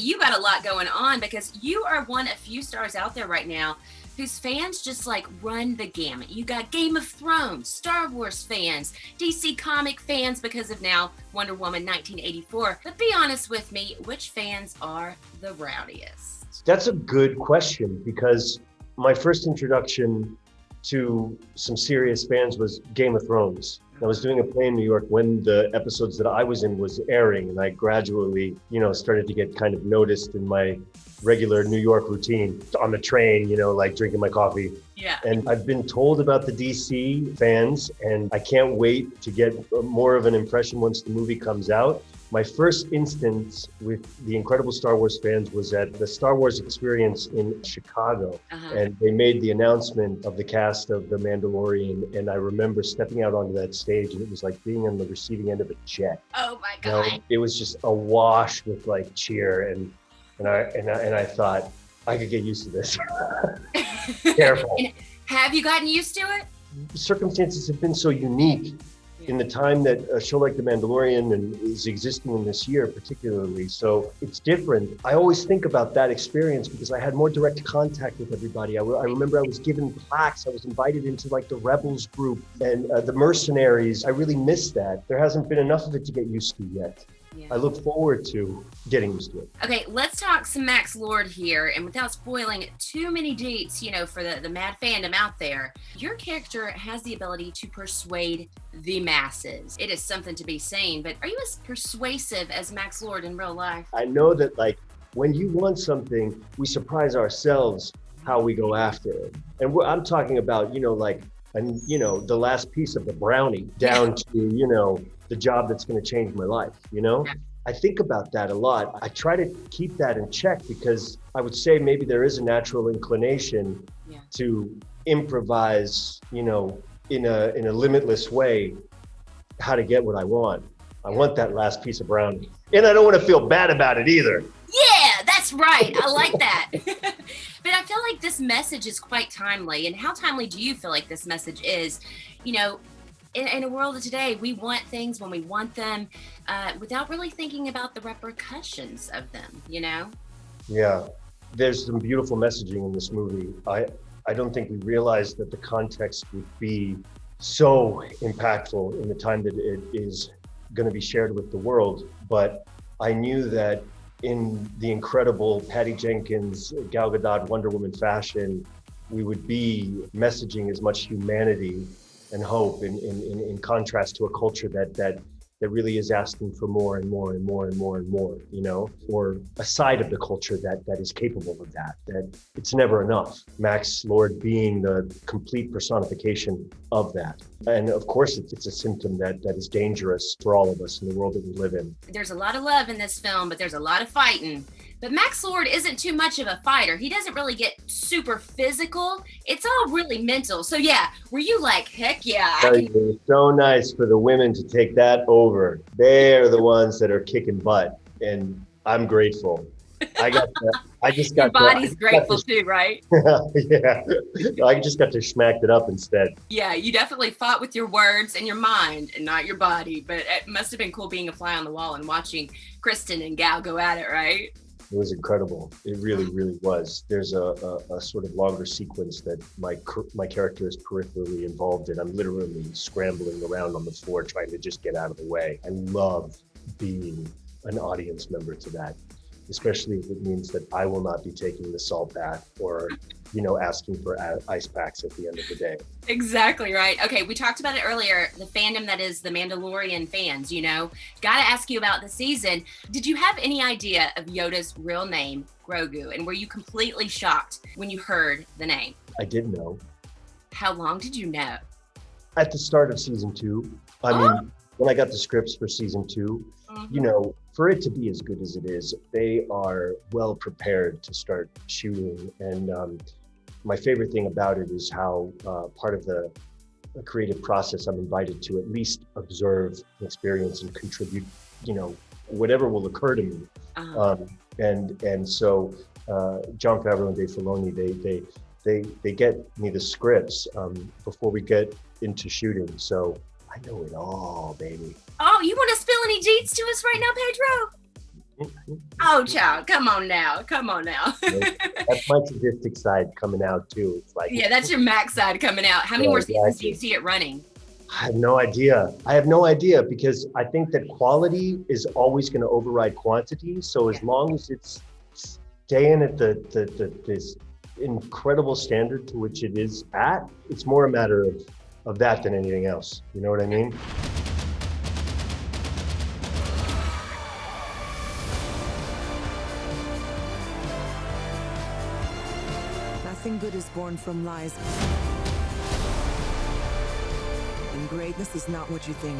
You got a lot going on because you are one of few stars out there right now whose fans just like run the gamut. You got Game of Thrones, Star Wars fans, DC comic fans because of now Wonder Woman 1984. But be honest with me, which fans are the rowdiest? That's a good question because my first introduction to some serious fans was Game of Thrones. I was doing a play in New York when the episodes that I was in was airing, and I gradually, started to get kind of noticed in my regular New York routine on the train, like drinking my coffee. Yeah. And I've been told about the DC fans, and I can't wait to get more of an impression once the movie comes out. My first instance with the incredible Star Wars fans was at the Star Wars Experience in Chicago. And they made the announcement of the cast of The Mandalorian. And I remember stepping out onto that stage, and it was like being on the receiving end of a jet. Oh my God. It was just awash with like cheer. And I thought, I could get used to this. Careful. And have you gotten used to it? Circumstances have been so unique in the time that a show like The Mandalorian is existing in this year particularly. So it's different. I always think about that experience because I had more direct contact with everybody. I remember I was given plaques. I was invited into like the Rebels group and the Mercenaries. I really miss that. There hasn't been enough of it to get used to yet. Yeah. I look forward to getting used to it. Okay, let's talk some Max Lord here. And without spoiling too many dates, for the mad fandom out there, your character has the ability to persuade the masses. It is something to be seen, but are you as persuasive as Max Lord in real life? I know that when you want something, we surprise ourselves how we go after it. And I'm talking about, the last piece of the brownie down to, the job that's going to change my life, Yeah. I think about that a lot. I try to keep that in check because I would say maybe there is a natural inclination to improvise, in a limitless way, how to get what I want. I want that last piece of brownie. And I don't want to feel bad about it either. Yeah, that's right. I like that. But I feel like this message is quite timely. And how timely do you feel like this message is? In a world of today, we want things when we want them without really thinking about the repercussions of them, Yeah, there's some beautiful messaging in this movie. I don't think we realized that the context would be so impactful in the time that it is going to be shared with the world. But I knew that in the incredible Patty Jenkins, Gal Gadot, Wonder Woman fashion, we would be messaging as much humanity and hope in contrast to a culture that really is asking for more and more and more and more and more, or a side of the culture that is capable of that it's never enough. Max Lord being the complete personification of that. And of course, it's a symptom that is dangerous for all of us in the world that we live in. There's a lot of love in this film, but there's a lot of fighting. But Max Lord isn't too much of a fighter. He doesn't really get super physical. It's all really mental. So yeah, were you like, heck yeah. It's so nice for the women to take that over. They're the ones that are kicking butt, and I'm grateful. Your body's grateful too, right? Yeah, I just got to smack it up instead. Yeah, you definitely fought with your words and your mind and not your body, but it must have been cool being a fly on the wall and watching Kristen and Gal go at it, right? It was incredible. It really, really was. There's a sort of longer sequence that my character is peripherally involved in. I'm literally scrambling around on the floor trying to just get out of the way. I love being an audience member to that, especially if it means that I will not be taking the salt bath or, asking for ice packs at the end of the day. Exactly right. Okay, we talked about it earlier, the fandom that is the Mandalorian fans, Gotta ask you about the season. Did you have any idea of Yoda's real name, Grogu? And were you completely shocked when you heard the name? I did know. How long did you know? At the start of season 2. I mean, when I got the scripts for season 2, for it to be as good as it is, they are well prepared to start shooting. And my favorite thing about it is how part of the creative process, I'm invited to at least observe, experience, and contribute, whatever will occur to me. And so Jon Favreau and Dave Filoni, they get me the scripts before we get into shooting. So I know it all, baby. Oh, you want to spill any deets to us right now, Pedro? Oh, child, come on now. Come on now. That's my sadistic side coming out too. It's like, Yeah, that's your Max side coming out. How many yeah, more seasons do exactly. you see it running? I have no idea. I have no idea because I think that quality is always going to override quantity. So as long as it's staying at this incredible standard to which it is at, it's more a matter of that than anything else. You know what I mean? Nothing good is born from lies. And greatness is not what you think.